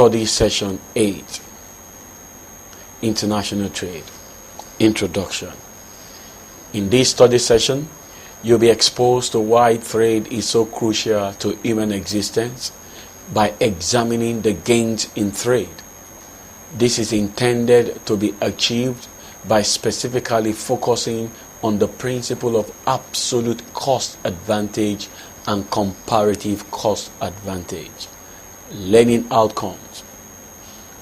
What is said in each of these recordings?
Study Session 8, International Trade, Introduction. In this study session, you'll be exposed to why trade is so crucial to human existence by examining the gains in trade. This is intended to be achieved by specifically focusing on the principle of absolute cost advantage and comparative cost advantage. Learning outcomes.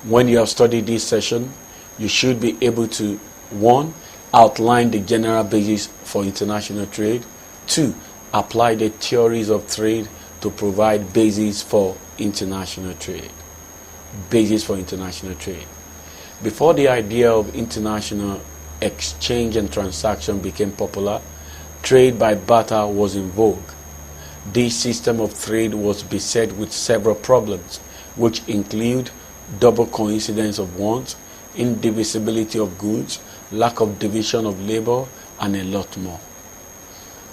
When you have studied this session, you should be able to 1. Outline the general basis for international trade. 2. Apply the theories of trade to provide basis for international trade. Basis for international trade. Before the idea of international exchange and transaction became popular, trade by barter was in vogue. This system of trade was beset with several problems, which include double coincidence of wants, indivisibility of goods, lack of division of labor, and a lot more.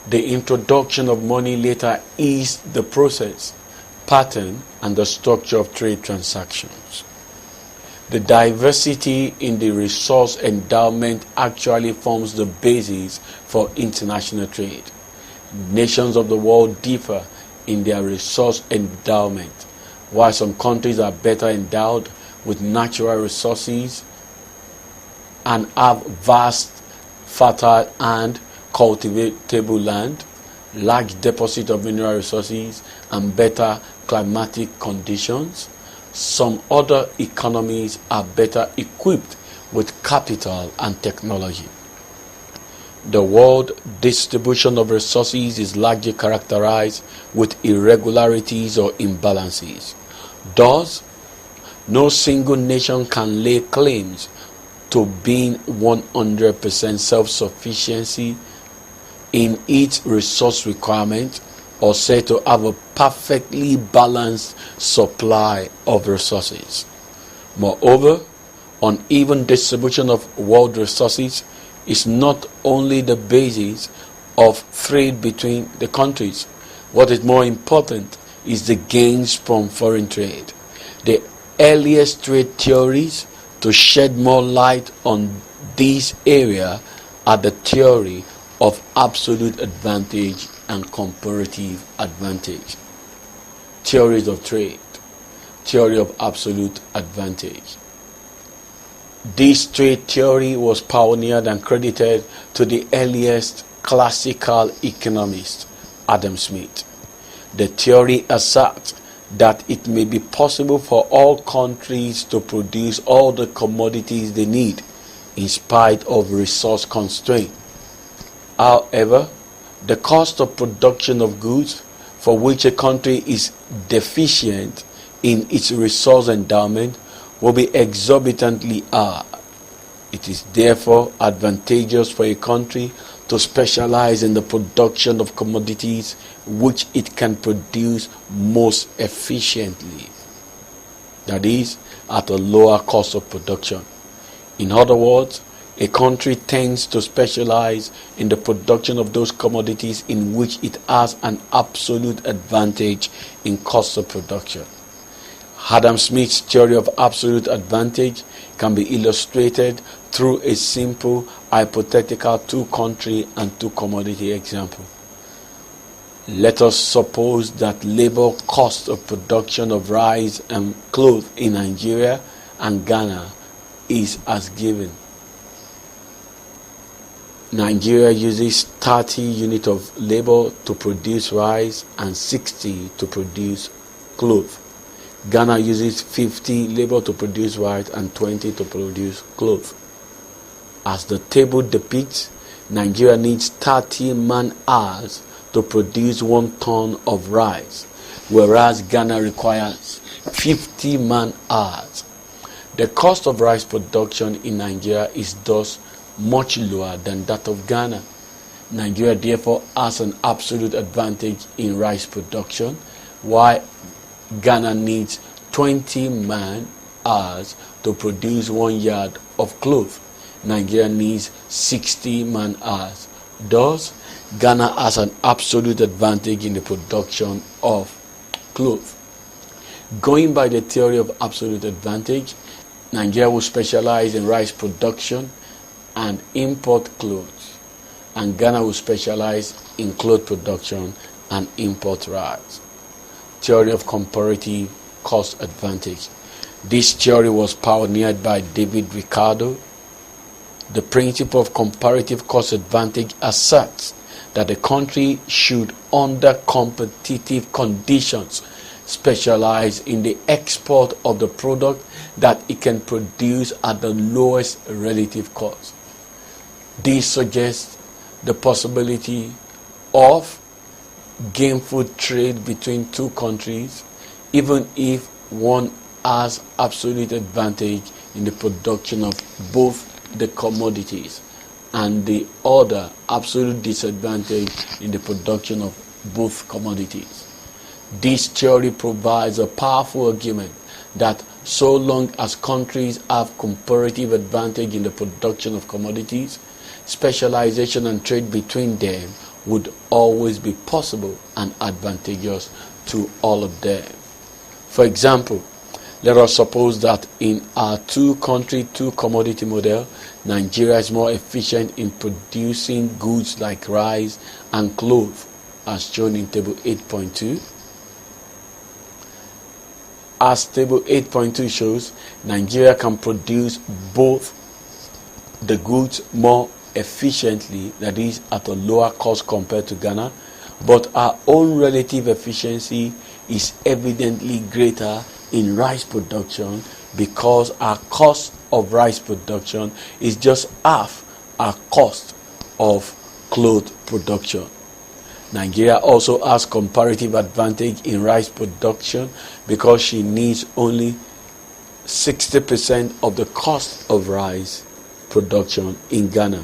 The introduction of money later eased the process, pattern, and the structure of trade transactions. The diversity in the resource endowment actually forms the basis for international trade. Nations of the world differ in their resource endowment. While some countries are better endowed with natural resources and have vast, fertile and cultivatable land, large deposit of mineral resources, and better climatic conditions, some other economies are better equipped with capital and technology. The world distribution of resources is largely characterized with irregularities or imbalances. Thus, no single nation can lay claims to being 100% self-sufficiency in its resource requirement or said to have a perfectly balanced supply of resources. Moreover, uneven distribution of world resources is not only the basis of trade between the countries. What is more important is the gains from foreign trade. The earliest trade theories to shed more light on this area are the theory of absolute advantage and comparative advantage. Theories of trade. Theory of absolute advantage. This trade theory was pioneered and credited to the earliest classical economist, Adam Smith. The theory asserts that it may be possible for all countries to produce all the commodities they need in spite of resource constraint. However, the cost of production of goods for which a country is deficient in its resource endowment will be exorbitantly high. It is therefore advantageous for a country to specialize in the production of commodities which it can produce most efficiently, that is, at a lower cost of production. In other words, a country tends to specialize in the production of those commodities in which it has an absolute advantage in cost of production. Adam Smith's theory of absolute advantage can be illustrated through a simple hypothetical two-country and two-commodity example. Let us suppose that labor cost of production of rice and cloth in Nigeria and Ghana is as given. Nigeria uses 30 units of labor to produce rice and 60 to produce cloth. Ghana uses 50 labor to produce rice and 20 to produce cloth. As the table depicts, Nigeria needs 30 man-hours to produce 1 ton of rice, whereas Ghana requires 50 man-hours. The cost of rice production in Nigeria is thus much lower than that of Ghana. Nigeria therefore has an absolute advantage in rice production, while Ghana needs 20 man-hours to produce 1 yard of cloth. Nigeria needs 60 man-hours. Thus, Ghana has an absolute advantage in the production of cloth. Going by the theory of absolute advantage, Nigeria will specialize in rice production and import clothes, and Ghana will specialize in cloth production and import rice. Theory of comparative cost advantage. This theory was pioneered by David Ricardo. The principle of comparative cost advantage asserts that a country should, under competitive conditions, specialize in the export of the product that it can produce at the lowest relative cost. This suggests the possibility of gainful trade between two countries, even if one has absolute advantage in the production of both the commodities and the other absolute disadvantage in the production of both commodities. This theory provides a powerful argument that so long as countries have comparative advantage in the production of commodities, specialization and trade between them would always be possible and advantageous to all of them. For example, let us suppose that in our two-country, two-commodity model, Nigeria is more efficient in producing goods like rice and cloth, as shown in Table 8.2. As Table 8.2 shows, Nigeria can produce both the goods more efficiently, that is, at a lower cost compared to Ghana, but our own relative efficiency is evidently greater in rice production because our cost of rice production is just half our cost of cloth production. Nigeria also has comparative advantage in rice production because she needs only 60% of the cost of rice production in Ghana.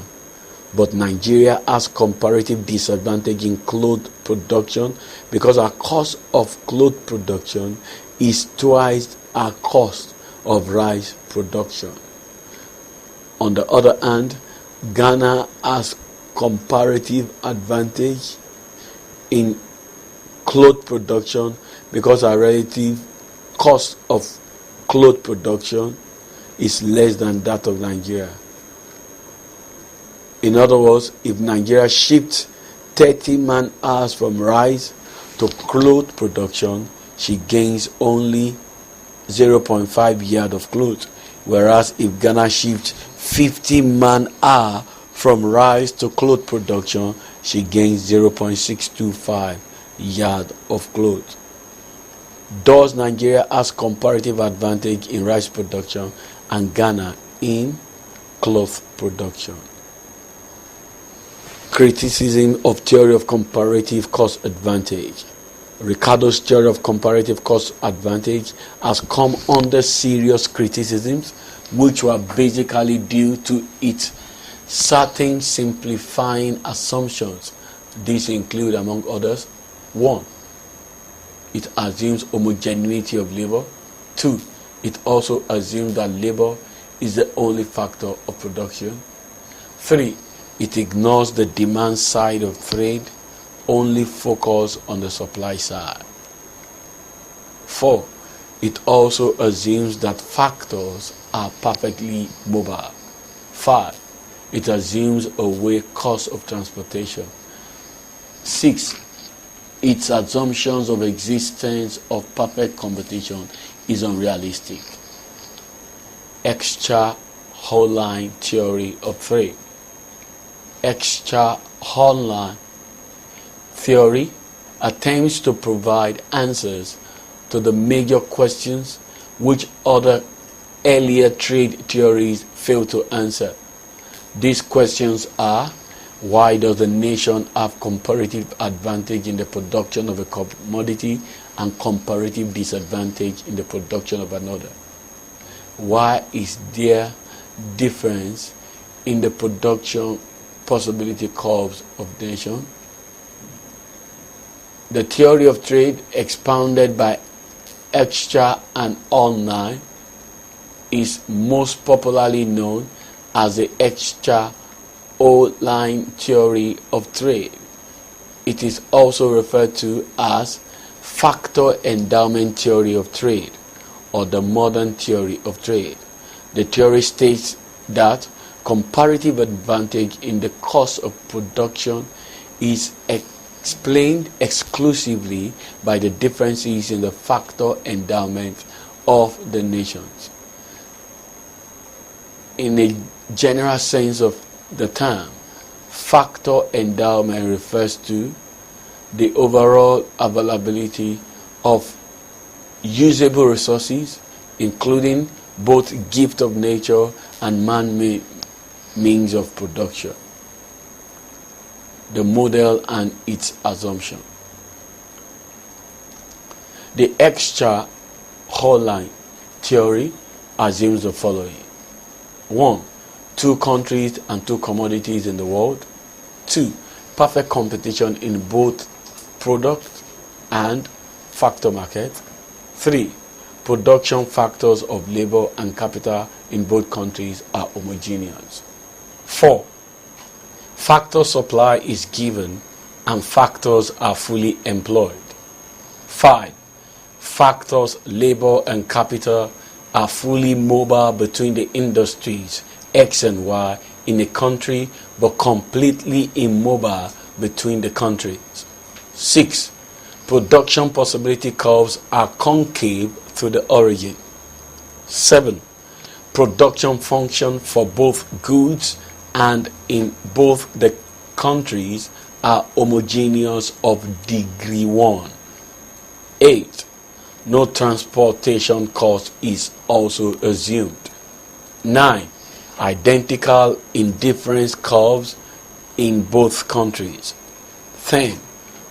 But Nigeria has comparative disadvantage in cloth production because our cost of cloth production is twice our cost of rice production. On the other hand, Ghana has comparative advantage in cloth production because our relative cost of cloth production is less than that of Nigeria. In other words, if Nigeria shifts 30 man-hours from rice to cloth production, she gains only 0.5 yard of cloth, whereas if Ghana shifts 50 man-hour from rice to cloth production, she gains 0.625 yard of cloth. Thus, Nigeria has comparative advantage in rice production and Ghana in cloth production. Criticism of theory of comparative cost advantage. Ricardo's theory of comparative cost advantage has come under serious criticisms, which were basically due to its certain simplifying assumptions. These include, among others, 1. It assumes homogeneity of labor. 2. It also assumes that labor is the only factor of production. 3. It ignores the demand side of trade, only focus on the supply side. 4. It also assumes that factors are perfectly mobile. 5. It assumes a weigh cost of transportation. 6. Its assumptions of existence of perfect competition is unrealistic. Extra whole line theory of trade. Extra whole line theory attempts to provide answers to the major questions which other earlier trade theories failed to answer. These questions are: why does the nation have comparative advantage in the production of a commodity and comparative disadvantage in the production of another? Why is there difference in the production possibility curves of nation? The theory of trade expounded by Extra and All-Nine is most popularly known as the Extra whole-line theory of trade. It is also referred to as factor endowment theory of trade, or the modern theory of trade. The theory states that comparative advantage in the cost of production is explained exclusively by the differences in the factor endowment of the nations. In a general sense of the term, factor endowment refers to the overall availability of usable resources, including both gift of nature and man-made means of production. The model and its assumption. The Extra-Holline theory assumes the following. 1. Two countries and two commodities in the world. 2. Perfect competition in both product and factor market. 3. Production factors of labor and capital in both countries are homogeneous. 4. Factor supply is given and factors are fully employed. 5. Factors labor and capital are fully mobile between the industries X and Y in a country but completely immobile between the countries. 6. Production possibility curves are concave to the origin. 7. Production function for both goods and in both the countries are homogeneous of degree 1. 8. No transportation cost is also assumed. 9. Identical indifference curves in both countries. 10.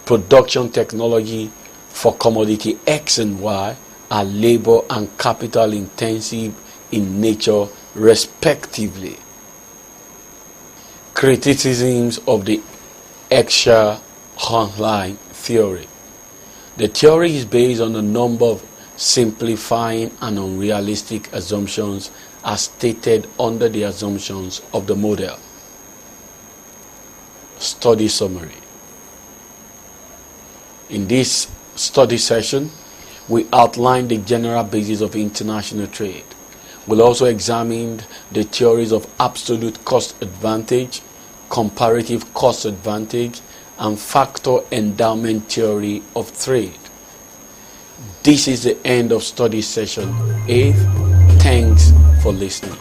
Production technology for commodity X and Y are labor and capital intensive in nature respectively. Criticisms of the Extra-Holline theory. The theory is based on a number of simplifying and unrealistic assumptions as stated under the assumptions of the model. Study summary. In this study session, we outlined the general basis of international trade. We'll also examine the theories of absolute cost advantage, comparative cost advantage, and factor endowment theory of trade. This is the end of study session 8. Thanks for listening.